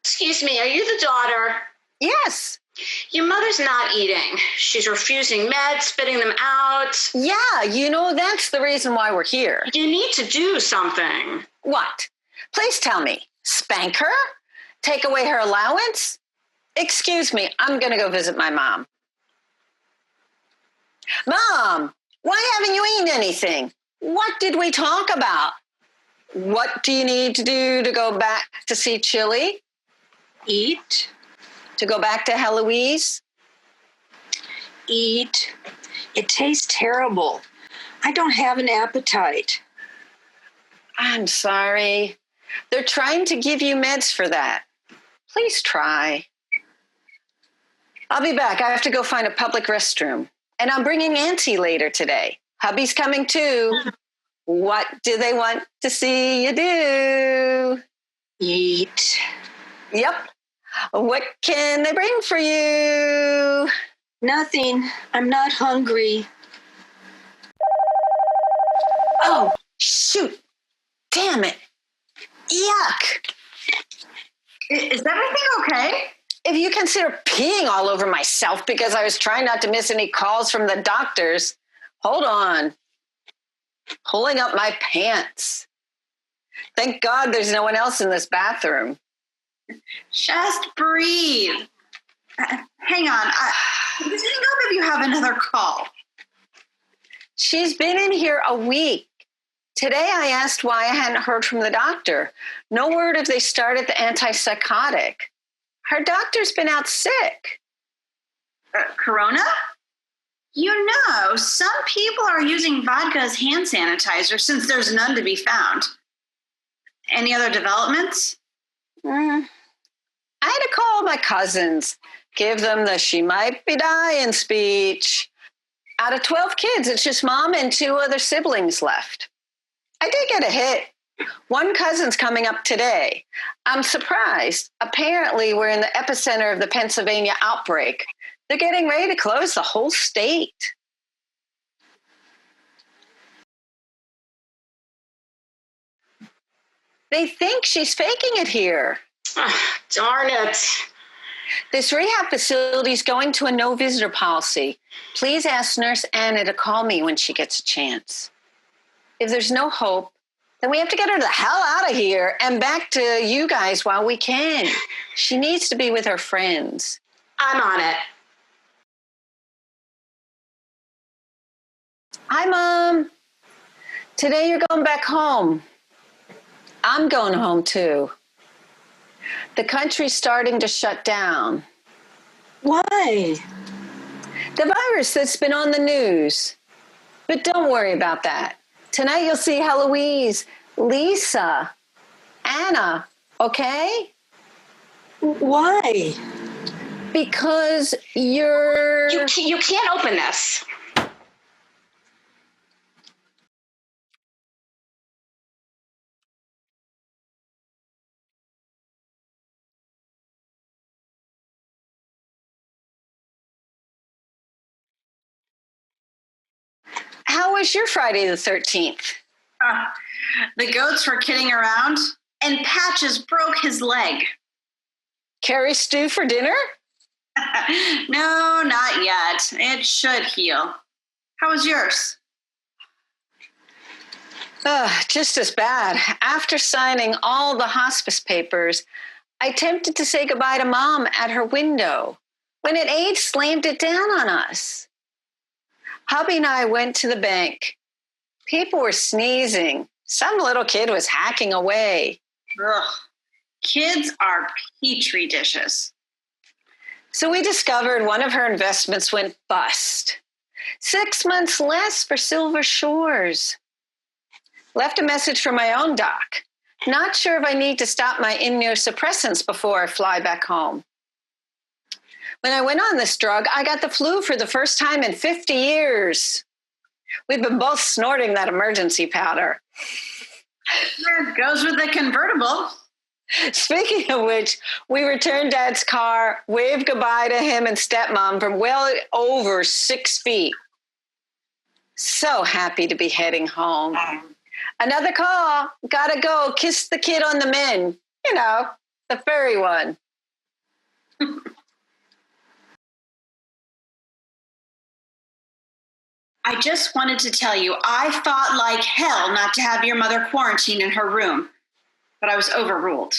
Excuse me, are you the daughter? Yes. Your mother's not eating. She's refusing meds, spitting them out. Yeah, that's the reason why we're here. You need to do something. What? Please tell me. Spank her? Take away her allowance? Excuse me, I'm going to go visit my mom. Mom, why haven't you eaten anything? What did we talk about? What do you need to do to go back to see Chili? Eat. To go back to Heloise? Eat. It tastes terrible. I don't have an appetite. I'm sorry. They're trying to give you meds for that. Please try. I'll be back. I have to go find a public restroom. And I'm bringing Auntie later today. Hubby's coming too. What do they want to see you do? Eat. Yep. What can I bring for you? Nothing. I'm not hungry. Oh, shoot. Damn it. Yuck. Is everything okay? If you consider peeing all over myself because I was trying not to miss any calls from the doctors, hold on. Pulling up my pants. Thank God there's no one else in this bathroom. Just breathe. Hang on. Just hang up if you have another call. She's been in here a week. Today I asked why I hadn't heard from the doctor. No word if they started the antipsychotic. Her doctor's been out sick. Corona? You know, some people are using vodka as hand sanitizer since there's none to be found. Any other developments? I had to call my cousins, give them the she might be dying speech. Out of 12 kids, it's just mom and 2 other siblings left. I did get a hit. One cousin's coming up today. I'm surprised. Apparently, we're in the epicenter of the Pennsylvania outbreak. They're getting ready to close the whole state. They think she's faking it here. Oh, darn it. This rehab facility is going to a no visitor policy. Please ask Nurse Anna to call me when she gets a chance. If there's no hope, then we have to get her the hell out of here and back to you guys while we can. She needs to be with her friends. I'm on it. Hi, Mom. Today you're going back home. I'm going home, too. The country's starting to shut down. Why? The virus that's been on the news. But don't worry about that. Tonight you'll see Heloise, Lisa, Anna, okay? Why? Because you're... You can't open this. How was your Friday the 13th? The goats were kidding around, and Patches broke his leg. Curry stew for dinner? No, not yet. It should heal. How was yours? Just as bad. After signing all the hospice papers, I attempted to say goodbye to Mom at her window when an aide slammed it down on us. Hubby and I went to the bank. People were sneezing. Some little kid was hacking away. Ugh. Kids are petri dishes. So we discovered one of her investments went bust. 6 months less for Silver Shores. Left a message for my own doc. Not sure if I need to stop my immunosuppressants before I fly back home. When I went on this drug, I got the flu for the first time in 50 years. We've been both snorting that emergency powder. There goes with the convertible. Speaking of which, we returned Dad's car, waved goodbye to him and stepmom from well over 6 feet. So happy to be heading home. Another call. Gotta go. Kiss the kid on the men. You know, the furry one. I just wanted to tell you, I fought like hell not to have your mother quarantined in her room, but I was overruled.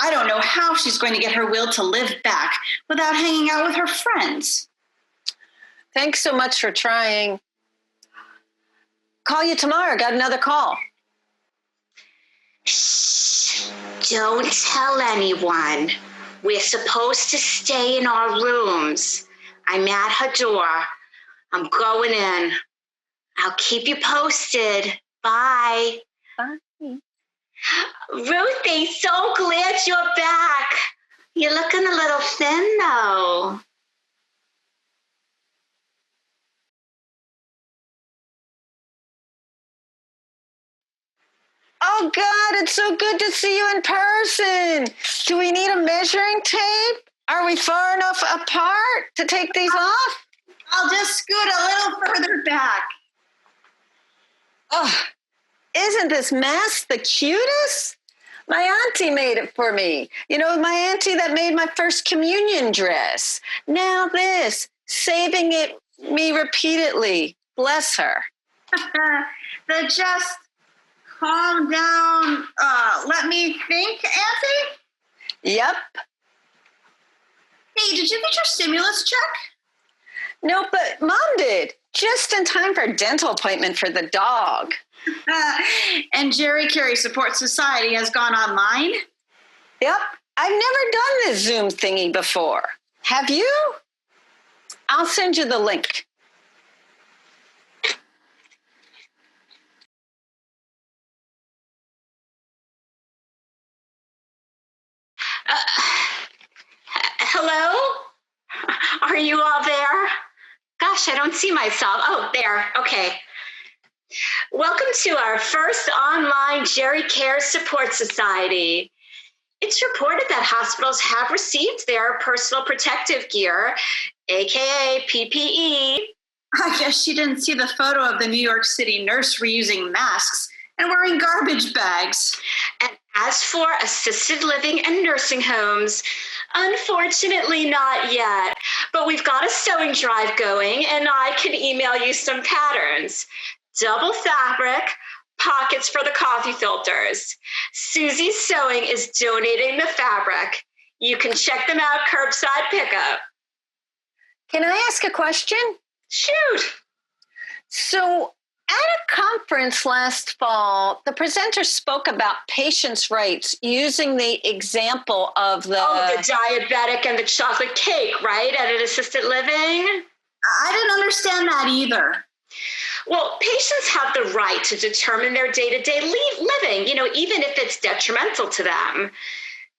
I don't know how she's going to get her will to live back without hanging out with her friends. Thanks so much for trying. Call you tomorrow. Got another call. Shh. Don't tell anyone. We're supposed to stay in our rooms. I'm at her door. I'm going in. I'll keep you posted. Bye. Bye. Ruthie, so glad you're back. You're looking a little thin, though. Oh, God, it's so good to see you in person. Do we need a measuring tape? Are we far enough apart to take these off? I'll just scoot a little further back. Oh, isn't this mask the cutest? My auntie made it for me. You know, my auntie that made my first communion dress. Now this, saving it me repeatedly. Bless her. The just calm down, let me think, Auntie? Yep. Hey, did you get your stimulus check? No, but Mom did. Just in time for a dental appointment for the dog. And Jerry Carey Support Society has gone online? Yep. I've never done this Zoom thingy before. Have you? I'll send you the link. Hello? Are you all there? Gosh, I don't see myself. Oh, there. Okay. Welcome to our first online Jerry Care Support Society. It's reported that hospitals have received their personal protective gear, aka PPE. I guess she didn't see the photo of the New York City nurse reusing masks and wearing garbage bags. And as for assisted living and nursing homes, unfortunately not yet, but we've got a sewing drive going and I can email you some patterns. Double fabric, pockets for the coffee filters. Susie's Sewing is donating the fabric. You can check them out curbside pickup. Can I ask a question? Shoot. So at a conference last fall, the presenter spoke about patients' rights using the example of the diabetic and the chocolate cake, right? At an assisted living? I didn't understand that either. Well, patients have the right to determine their day-to-day living, even if it's detrimental to them.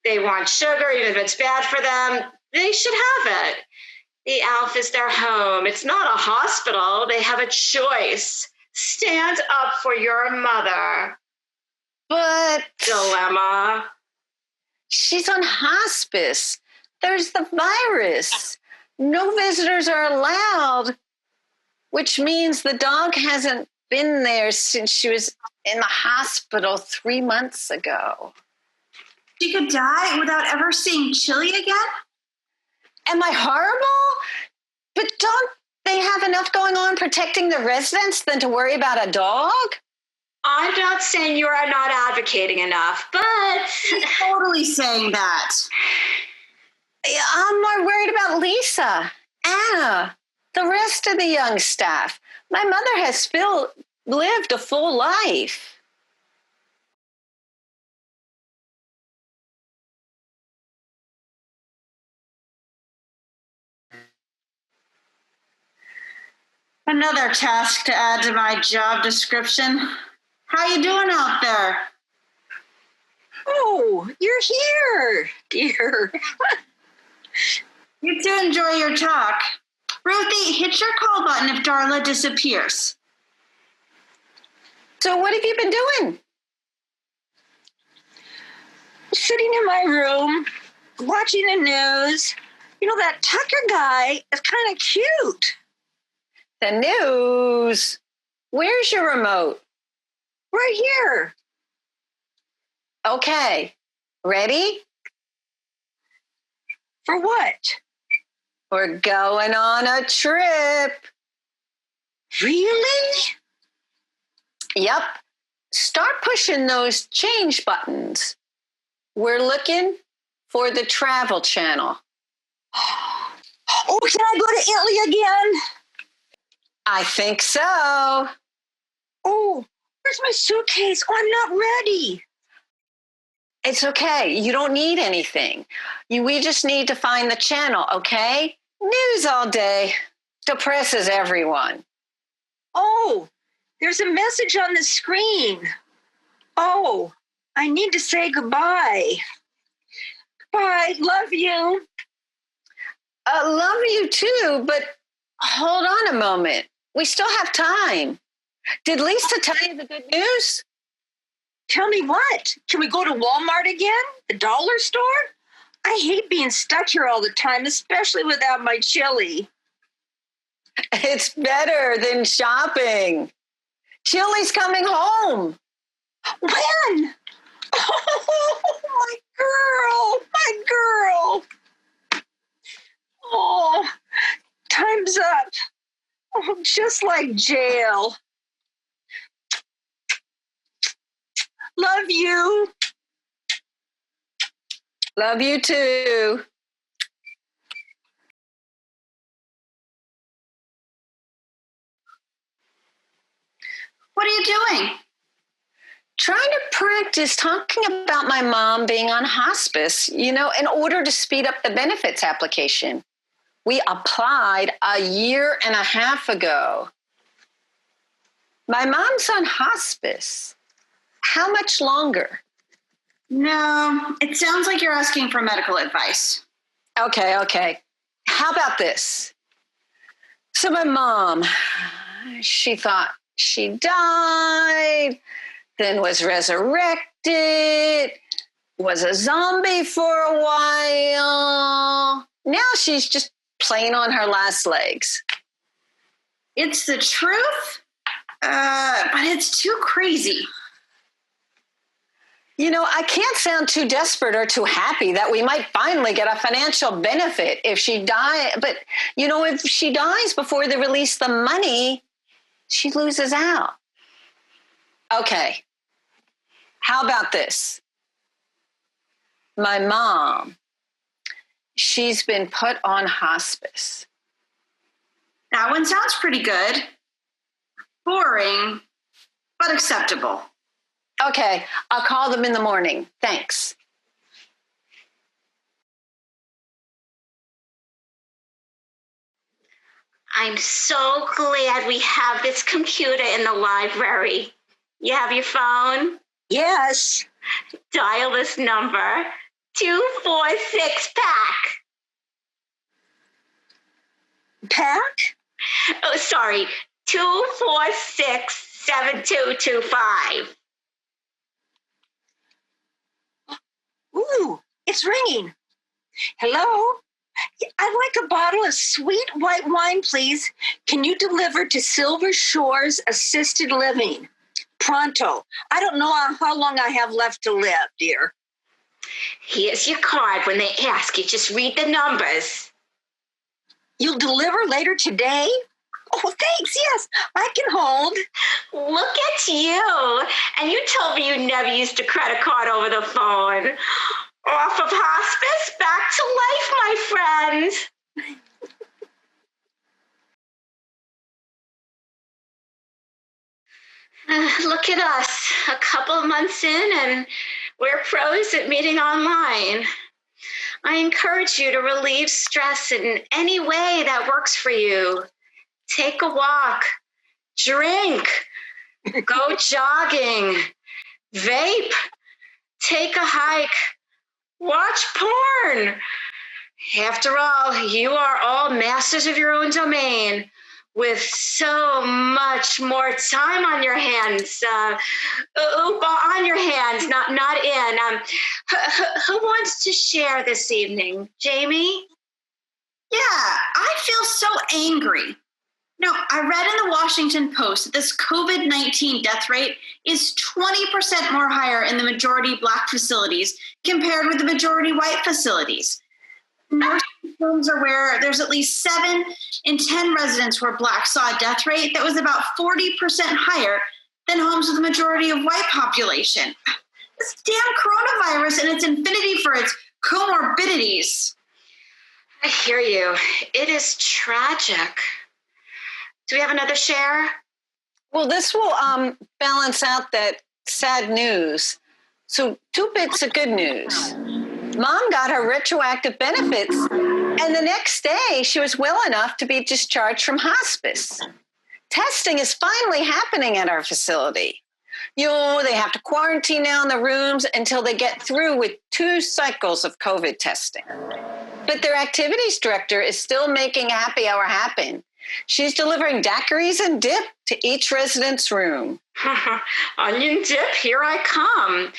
They want sugar, even if it's bad for them, they should have it. The ALF is their home. It's not a hospital. They have a choice. Stand up for your mother. But Dilemma. She's on hospice. There's the virus. No visitors are allowed, which means the dog hasn't been there since she was in the hospital 3 months ago. She could die without ever seeing Chili again? Am I horrible? But don't they have enough going on protecting the residents than to worry about a dog? I'm not saying you are not advocating enough, but... She's totally saying that. I'm more worried about Lisa, Anna, the rest of the young staff. My mother has lived a full life. Another task to add to my job description. How you doing out there? Oh, you're here, dear. You two enjoy your talk. Ruthie, hit your call button if Darla disappears. So what have you been doing? Sitting in my room, watching the news. That Tucker guy is kind of cute. The news. Where's your remote? Right here. Okay. Ready? For what? We're going on a trip. Really? Yep. Start pushing those change buttons. We're looking for the travel channel. Oh, can I go to Italy again? I think so. Oh, where's my suitcase? Oh, I'm not ready. It's okay. You don't need anything. We just need to find the channel, okay? News all day. Depresses everyone. Oh, there's a message on the screen. Oh, I need to say goodbye. Bye, love you. Love you too, but hold on a moment. We still have time. Did Lisa tell you the good news? Tell me what? Can we go to Walmart again? The dollar store? I hate being stuck here all the time, especially without my chili. It's better than shopping. Chili's coming home. When? Oh, my girl. Oh, time's up. Oh, just like jail. Love you. Love you too. What are you doing? Trying to practice talking about my mom being on hospice, in order to speed up the benefits application. We applied a year and a half ago. My mom's on hospice. How much longer? No, it sounds like you're asking for medical advice. Okay. How about this? So my mom, she thought she died, then was resurrected, was a zombie for a while. Now she's just playing on her last legs. It's the truth, but it's too crazy. I can't sound too desperate or too happy that we might finally get a financial benefit if she dies. But, if she dies before they release the money, she loses out. Okay. How about this? My mom, she's been put on hospice. That one sounds pretty good. Boring, but acceptable. Okay, I'll call them in the morning. Thanks. I'm so glad we have this computer in the library. You have your phone? Yes. Dial this number, 246-PACK. Pack? Oh, sorry, 246-7225. Ooh, it's ringing. Hello? I'd like a bottle of sweet white wine, please. Can you deliver to Silver Shores Assisted Living? Pronto. I don't know how long I have left to live, dear. Here's your card. When they ask you, just read the numbers. You'll deliver later today? Oh, thanks. Yes, I can hold. Look at you. And you told me you never used a credit card over the phone. Off of hospice, back to life, my friend. Look at us, a couple of months in, and we're pros at meeting online. I encourage you to relieve stress in any way that works for you. Take a walk, drink, go jogging, vape, take a hike, watch porn. After all, you are all masters of your own domain with so much more time on your hands. On your hands, not in. Who wants to share this evening? Jamie? Yeah, I feel so angry. No, I read in the Washington Post that this COVID-19 death rate is 20% more higher in the majority Black facilities compared with the majority white facilities. Nursing homes are where there's at least 7 in 10 residents who are Black saw a death rate that was about 40% higher than homes with the majority of white population. This damn coronavirus and its infinity for its comorbidities. I hear you. It is tragic. Do we have another share? Well, this will balance out that sad news. So 2 bits of good news. Mom got her retroactive benefits, and the next day she was well enough to be discharged from hospice. Testing is finally happening at our facility. They have to quarantine now in the rooms until they get through with 2 cycles of COVID testing. But their activities director is still making happy hour happen. She's delivering daiquiris and dip to each resident's room. Onion dip, here I come.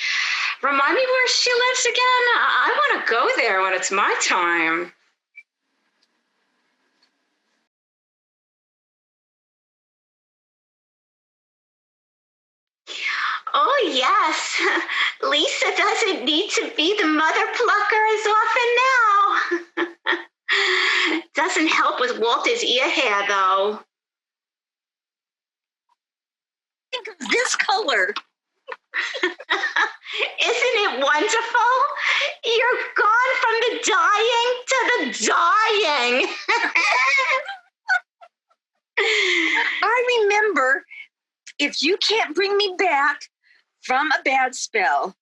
Remind me where she lives again? I want to go there when it's my time. Oh, yes. Lisa doesn't need to be the mother plucker as often now. Doesn't help with Walter's ear hair, though. Think of this color. Isn't it wonderful? You're gone from the dying to the dying. I remember, if you can't bring me back from a bad spell,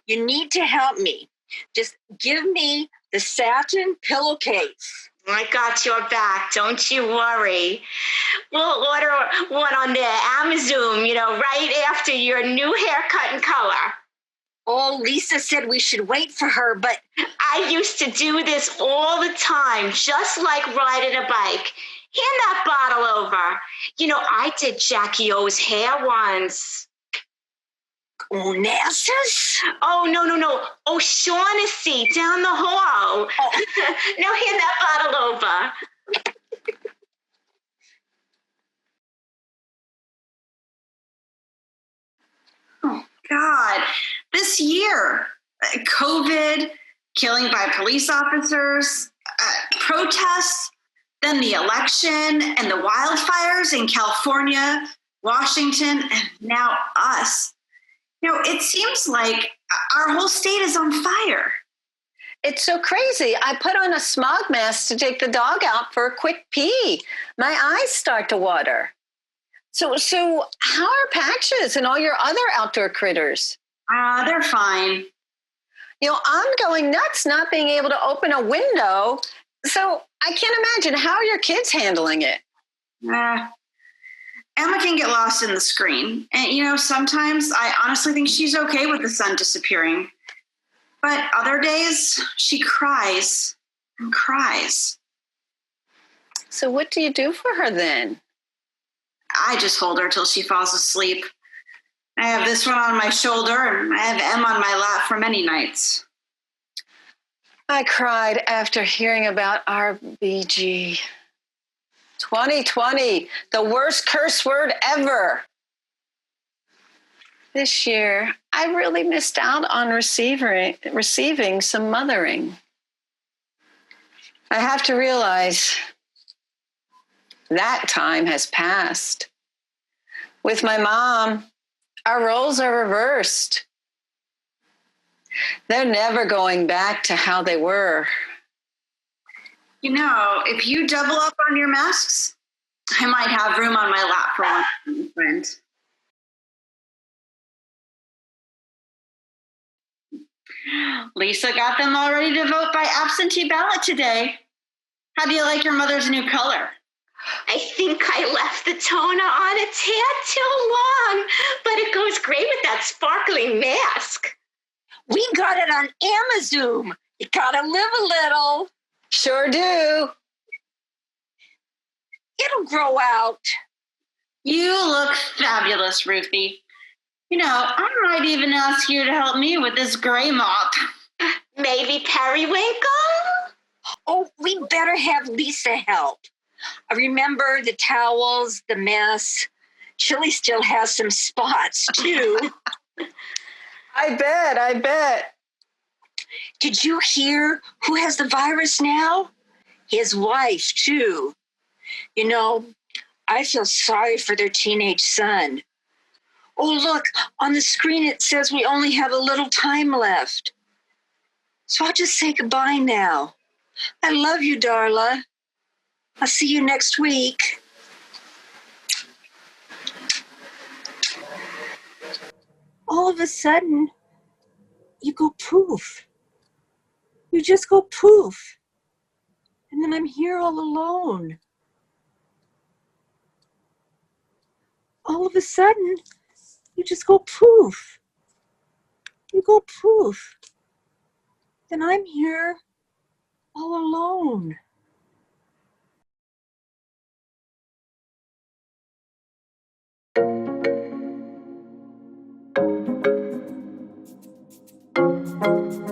you need to help me. Just give me the satin pillowcase. I got your back, don't you worry. We'll order one on the Amazon, right after your new haircut and color. Oh, Lisa said we should wait for her, but I used to do this all the time, just like riding a bike. Hand that bottle over. I did Jackie O's hair once. Onassis? Oh, no. O'Shaughnessy down the hall. Oh. Now hand that bottle over. Oh, God. This year, COVID, killing by police officers, protests, then the election and the wildfires in California, Washington, and now us. It seems like our whole state is on fire. It's so crazy. I put on a smog mask to take the dog out for a quick pee. My eyes start to water. So how are Patches and all your other outdoor critters? They're fine. I'm going nuts not being able to open a window. So I can't imagine, how are your kids handling it? Emma can get lost in the screen. And, sometimes I honestly think she's okay with the sun disappearing. But other days, she cries and cries. So what do you do for her then? I just hold her till she falls asleep. I have this one on my shoulder, and I have Emma on my lap for many nights. I cried after hearing our RBG. 2020, the worst curse word ever. This year, I really missed out on receiving some mothering. I have to realize that time has passed. With my mom, our roles are reversed. They're never going back to how they were. If you double up on your masks, I might have room on my lap for one friend. Lisa got them all ready to vote by absentee ballot today. How do you like your mother's new color? I think I left the toner on a tad too long, but it goes great with that sparkling mask. We got it on Amazon. You gotta live a little. Sure do. It'll grow out. You look fabulous, Ruthie. I might even ask you to help me with this gray mop. Maybe periwinkle? Oh, we better have Lisa help. I remember the towels, the mess. Chili still has some spots, too. I bet. Did you hear who has the virus now? His wife, too. I feel sorry for their teenage son. Oh, look, on the screen it says we only have a little time left. So I'll just say goodbye now. I love you, Darla. I'll see you next week. All of a sudden, you go poof. You just go poof. And then I'm here all alone. All of a sudden, you just go poof. You go poof. Then I'm here all alone. Bye.